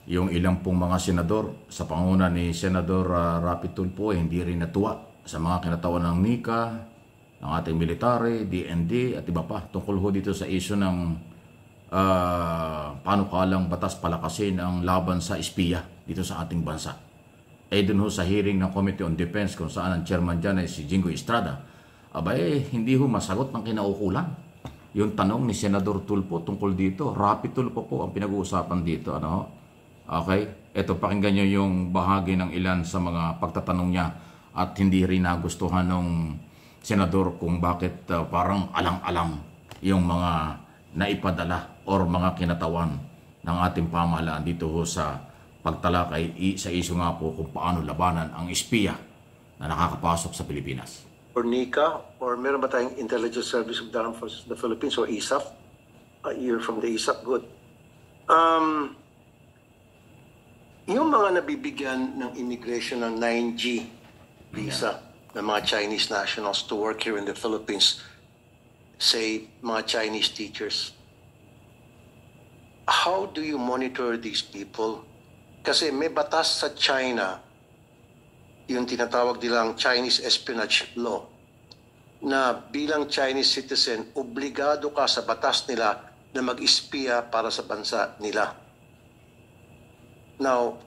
yung ilang pong mga senador sa panguna ni Senador Rapi Tulfo hindi rin natuwa sa mga kinatawan ng NICA, ng ating military, DND at iba pa tungkol ho dito sa issue ng panukalang batas palakasin ang laban sa espiya dito sa ating bansa. Dun ho sa hearing ng Committee on Defense kung saan ang chairman dyan ay si Jingo Estrada, hindi ho masagot ng kinaukulan yung tanong ni Senador Tulfo tungkol dito. Rapi Tulfo po ang pinag-uusapan dito. Okay? Ito, pakinggan nyo yung bahagi ng ilan sa mga pagtatanong niya at hindi rin nagustuhan ng senador kung bakit parang alang-alang yung mga naipadala or mga kinatawan ng ating pamahalaan dito ho sa pagtalakay sa iso nga po kung paano labanan ang espiya na nakakapasok sa Pilipinas. Or NICA, or meron ba tayong Intelligence Service of the Armed Forces of the Philippines, or ISAF? You're from the ISAF, good. Yung mga nabibigyan ng immigration ng 9G visa ng mga Chinese nationals to work here in the Philippines, say, mga Chinese teachers, how do you monitor these people? Kasi may batas sa China, yung tinatawag nilang Chinese espionage law, na bilang Chinese citizen, obligado ka sa batas nila na mag-espiya para sa bansa nila. Now,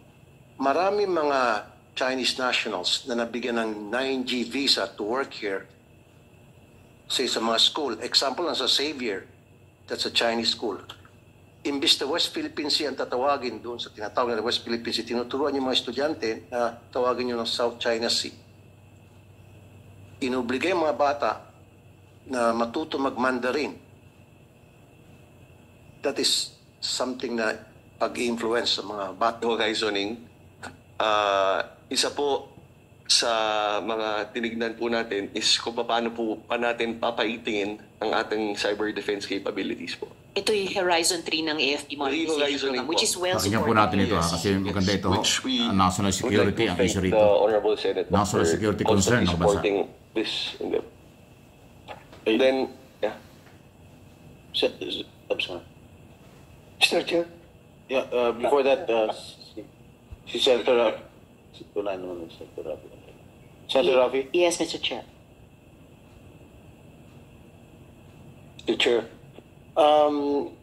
marami mga Chinese nationals na nabigyan ng 9G visa to work here, say sa mga school. Example lang sa Xavier, that's a Chinese school. Imbis na West Philippine Sea ang tatawagin doon sa tinatawag na West Philippine Sea, tinuturuan yung mga estudyante na tawagin nyo ng South China Sea. Inobligay yung mga bata na matuto mag-Mandarin. That is something na pag-influence sa mga bata. Kay Zoning, isa po sa mga tinignan po natin is kung paano po pa natin papaitingin ang ating cyber defense capabilities po. Ito yung Horizon 3 ng AFP Modernization Program, which is well Pakinggan po supported. natin ito kasi maganda ito. National security ang issue rito. Honorable Senate National security concern ng bansa. supporting this. And then, yeah. Mr. Chair? Yeah, before that, si Senator Rafi. Yes, Mr. Chair. Mr. Chair,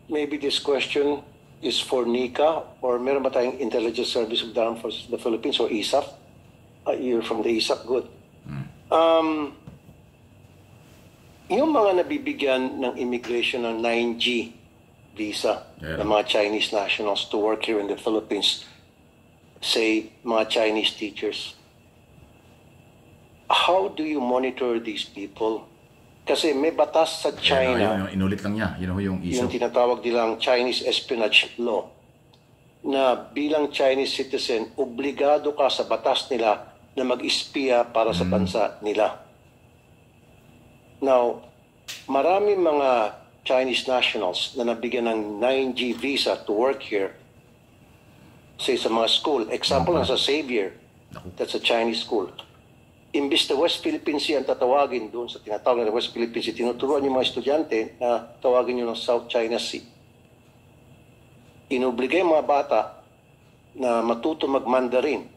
maybe this question is for NICA, or meron ba tayong Intelligence Service of the Armed Forces of the Philippines, or ISAF? You're from the ISAF, good. Yung mga nabibigyan ng immigration ng 9G visa ng mga Chinese nationals to work here in the Philippines, say, mga Chinese teachers, how do you monitor these people? Kasi may batas sa China, Inulit lang niya. Yun ho yung issue. yung tinatawag nilang Chinese espionage law, na bilang Chinese citizen, obligado ka sa batas nila na mag-espiya para sa bansa nila. Now, marami mga Chinese nationals na nabigyan ng 9G visa to work here, say sa mga school. Example lang sa Xavier, that's a Chinese school. Imbis na West Philippine Sea ang tatawagin doon sa tinatawag na West Philippine Sea, tinuturuan yung mga estudyante na tawagin nyo ng South China Sea. Inobligay yung mga bata na matuto mag-Mandarin.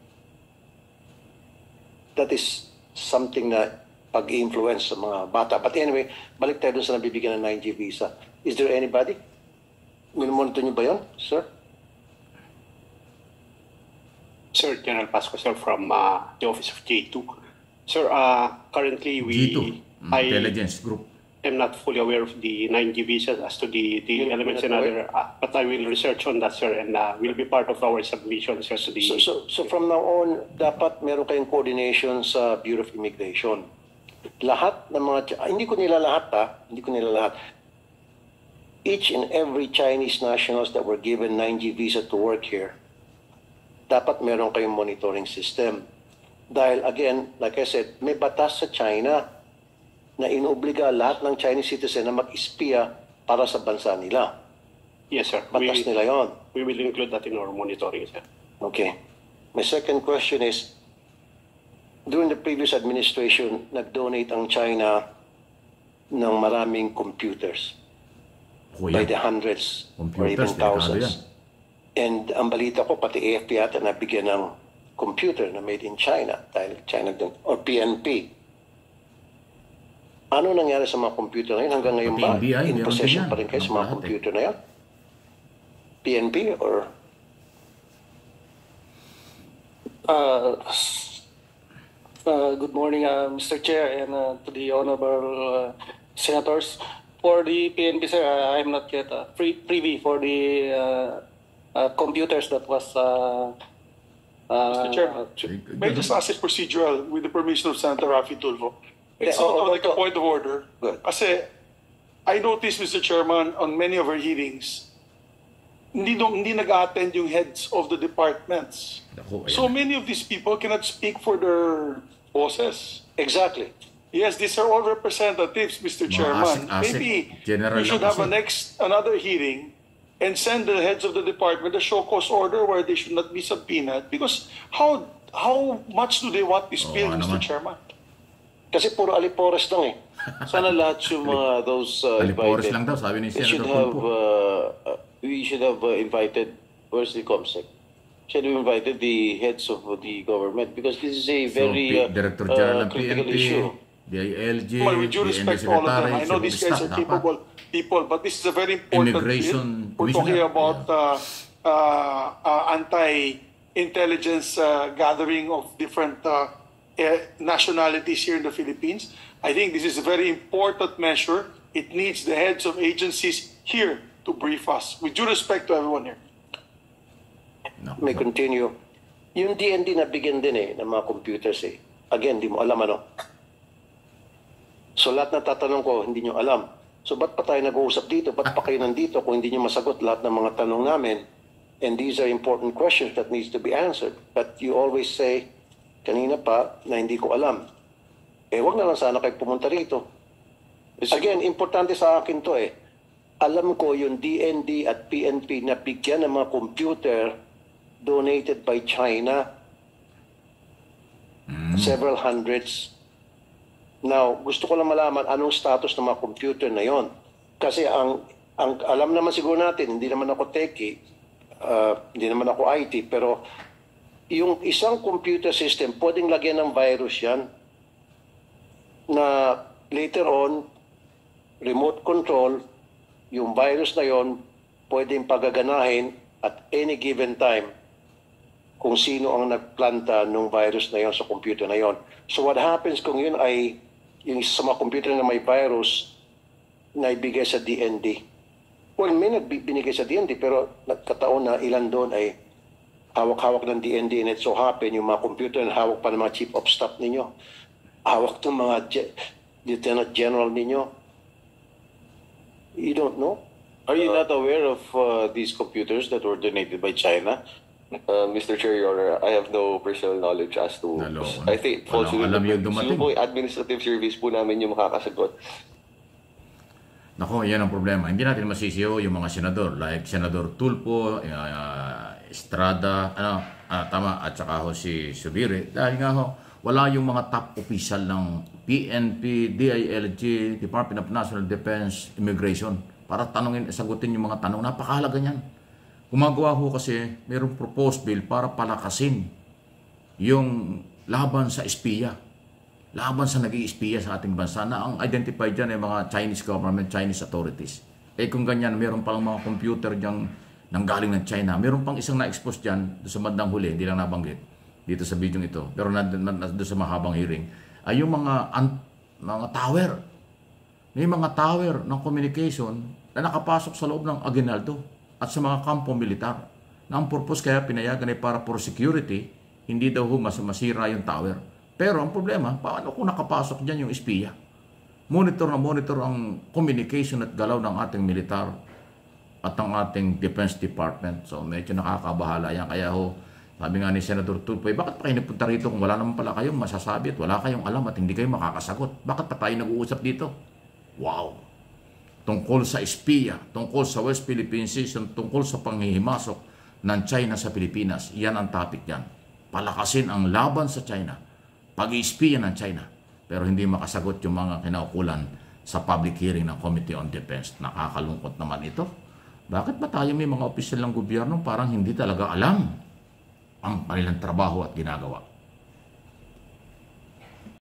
That is something na pag-influence sa mga bata. But anyway, balik tayo doon sa nabibigyan ng 9G visa. Is there anybody? Minumonitor nyo ba yun, sir? Sir, General Pascual from the office of J2. Sir, currently G2, Intelligence Group. am not fully aware of the 9G visa as to the elements and other, but I will research on that, sir, and will be part of our submission, sir, to the... So from now on, dapat meron kayong coordination sa Bureau of Immigration. Lahat ng mga, hindi ko nila lahat. Each and every Chinese nationals that were given 9G visa to work here, dapat meron kayong monitoring system. Dahil again, like I said, may batas sa China na inuobliga lahat ng Chinese citizen na mag-espiya para sa bansa nila. Yes, sir. Batas nila yon. We will include that in our monitoring, sir. Okay. My second question is, during the previous administration, nag-donate ang China ng maraming computers by the hundreds or even thousands. And ang balita ko, pati AFP yata nabigyan ng computer na made in China, dahil China din, or PNP. Ano nangyari sa mga computer na yun? Hanggang ngayon ba, PNBI, in meron possession din yan. pa rin kayo sa mga Lahat eh. computer na yan? PNP or... Good morning, Mr. Chair, and to the honorable senators. For the PNP, sir, I'm not yet privy for the computers that was. Mr. Chairman, may I just ask it procedural with the permission of Senator Raffy Tulfo? It's not like a point of order. Good. Kasi I noticed, Mr. Chairman, on many of our hearings, hindi nag-attend yung heads of the departments. Naku, ayan So na. many of these people cannot speak for their bosses. Exactly. Yes, these are all representatives, Mr. Mga Chairman. asik-asik, Maybe general we should lang have another hearing and send the heads of the department a show cause order where they should not be subpoenaed. Because how much do they want this bill, ano Mr. naman. Chairman? Kasi puro alipores lang eh. Sana lahat yung mga those Alipores invited. lang daw, sabi ni We should Senator have, Tulfo. we should have invited, where's the COMSEC? Should have invited the heads of the government because this is a very Director General ng critical PNP, issue. DILG, Well, with due DND respect to all of them, Secretary, I know these guys are capable people, but this is a very important Immigration bill. We're talking Commissioner. about anti-intelligence gathering of different nationalities here in the Philippines. I think this is a very important measure. It needs the heads of agencies here to brief us. With due respect to everyone here. Naku. May continue. Yung DND nabigyan din eh, ng mga computers eh. Again, di mo alam ano. So lahat na tatanong ko, hindi nyo alam. So ba't pa tayo nag-uusap dito? Ba't pa kayo nandito kung hindi nyo masagot lahat ng mga tanong namin? And these are important questions that needs to be answered. But you always say, kanina pa, na hindi ko alam. Eh, wag na lang sana kayo pumunta rito. Again, importante sa akin to eh. Alam ko yung DND at PNP na bigyan ng mga computer donated by China. Several hundreds. Now, gusto ko lang malaman anong status ng mga computer na yon. Kasi ang alam naman siguro natin, hindi naman ako techie, hindi naman ako IT, pero yung isang computer system, pwedeng lagyan ng virus yan na later on, remote control, yung virus na yon pwedeng pagaganahin at any given time kung sino ang nagplanta ng virus na yon sa computer na yon. So what happens kung yun ay yung sa mga computer na may virus na ibigay sa DND? Well, may binigay sa DND pero nagkataon na ilan doon ay hawak-hawak ng DND and it so happen yung mga computer na hawak pa ng mga chief of staff ninyo, hawak ng mga lieutenant general ninyo. You don't know? Are you not aware of these computers that were donated by China? Mr. Chair, Your Honor, I have no personal knowledge as to... Naloko. I think falls Walang alam yung dumating. Siguro po yung administrative service po namin yung makakasagot. Nako, yan ang problema. Hindi natin masisiyo yung mga senador like Senador Tulfo, Estrada, tama, at saka ho si Subiri. Dahil nga ho, wala yung mga top official ng PNP, DILG, Department of National Defense, Immigration para sagutin yung mga tanong. Napakahalaga niyan. Gumagawa ho kasi mayroong proposed bill para palakasin yung laban sa espiya. Laban sa nag-i-espiya sa ating bansa na ang identified dyan ay mga Chinese government, Chinese authorities. Eh kung ganyan, meron palang mga computer dyan nanggaling ng China. Meron pang isang na-expose dyan doon sa bandang huli, hindi lang nabanggit dito sa video ito. Pero doon sa mahabang hearing, ay yung mga tower. May mga tower ng communication na nakapasok sa loob ng Aguinaldo at sa mga kampo militar. Na ang purpose kaya pinayagan ay para for security, hindi daw masira yung tower. Pero ang problema, paano kung nakapasok dyan yung espiya? Monitor ang communication at galaw ng ating militar at ng ating Defense Department. So medyo nakakabahala yan. Kaya ho, sabi nga ni Senator Tulfo, bakit pa kayo napunta rito kung wala naman pala kayong masasabi at wala kayong alam at hindi kayo makakasagot? Bakit pa tayo nag-uusap dito? Wow! Tungkol sa espiya, tungkol sa West Philippine Sea, tungkol sa panghihimasok ng China sa Pilipinas. Yan ang topic yan. Palakasin ang laban sa China. Pag-i-espiya ng China. Pero hindi makasagot yung mga kinaukulan sa public hearing ng Committee on Defense. Nakakalungkot naman ito. Bakit ba tayo may mga opisyal ng gobyerno parang hindi talaga alam ang kanilang trabaho at ginagawa?